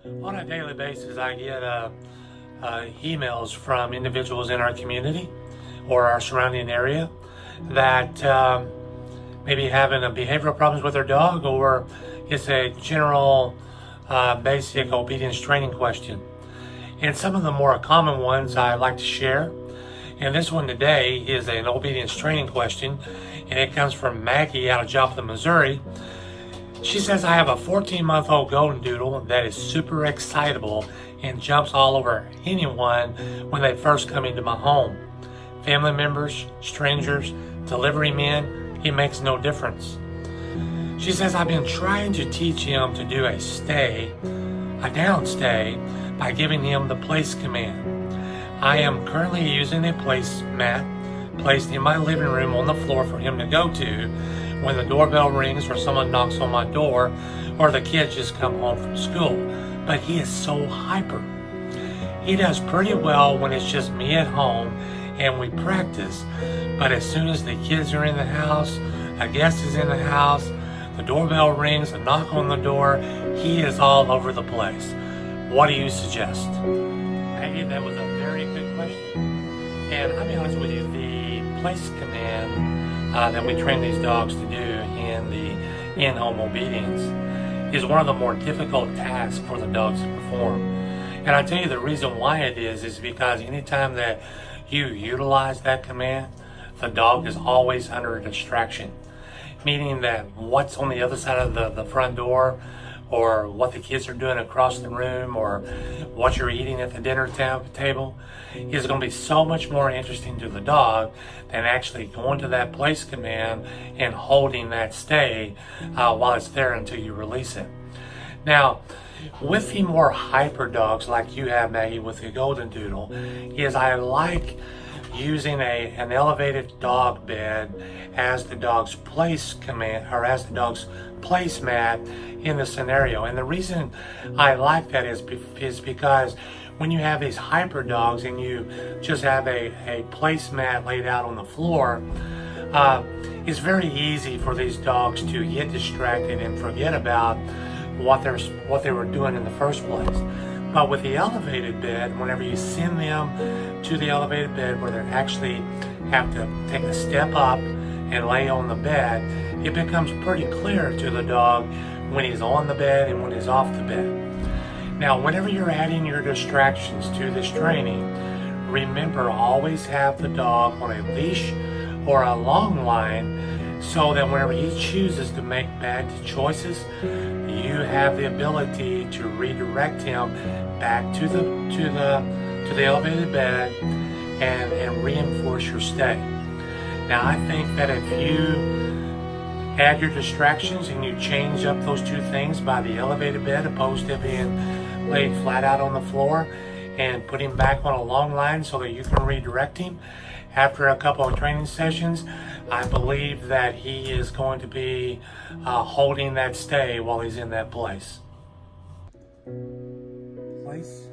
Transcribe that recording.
On a daily basis, I get emails from individuals in our community or our surrounding area that maybe having a behavioral problems with their dog, or it's a general basic obedience training question. And some of the more common ones I like to share. And this one today is an obedience training question, and it comes from Maggie out of Joplin, Missouri. She says, I have a 14-month-old golden doodle that is super excitable and jumps all over anyone when they first come into my home. Family members, strangers, delivery men, he makes no difference. She says, I've been trying to teach him to do a down stay, by giving him the place command. I am currently using a place mat placed in my living room on the floor for him to go to when the doorbell rings or someone knocks on my door or the kids just come home from school. But he is so hyper. He does pretty well when it's just me at home and we practice, but as soon as the kids are in the house, a guest is in the house, the doorbell rings, a knock on the door, he is all over the place. What do you suggest? Maggie, that was a very good question. And I'll be honest with you, the place command that we train these dogs to do in the in-home obedience is one of the more difficult tasks for the dogs to perform. And I tell you the reason why it is because anytime that you utilize that command, the dog is always under a distraction. Meaning that what's on the other side of the front door, or what the kids are doing across the room, or what you're eating at the dinner table is going to be so much more interesting to the dog than actually going to that place command and holding that stay while it's there until you release it. Now, with the more hyper dogs like you have, Maggie, with the golden doodle, is I like using an elevated dog bed as the dog's place command, or as the dog's place mat in the scenario. And the reason I like that is because when you have these hyper dogs and you just have a place mat laid out on the floor, it's very easy for these dogs to get distracted and forget about what they were doing in the first place. But with the elevated bed, whenever you send them to the elevated bed where they actually have to take a step up and lay on the bed, it becomes pretty clear to the dog when he's on the bed and when he's off the bed. Now, whenever you're adding your distractions to this training, remember, always have the dog on a leash or a long line so that whenever he chooses to make bad choices, you have the ability to redirect him back to the elevated bed and reinforce your stay. Now, I think that if you add your distractions and you change up those two things by the elevated bed opposed to being laid flat out on the floor, and put him back on a long line so that you can redirect him after a couple of training sessions, I believe that he is going to be holding that stay while he's in that place. Place.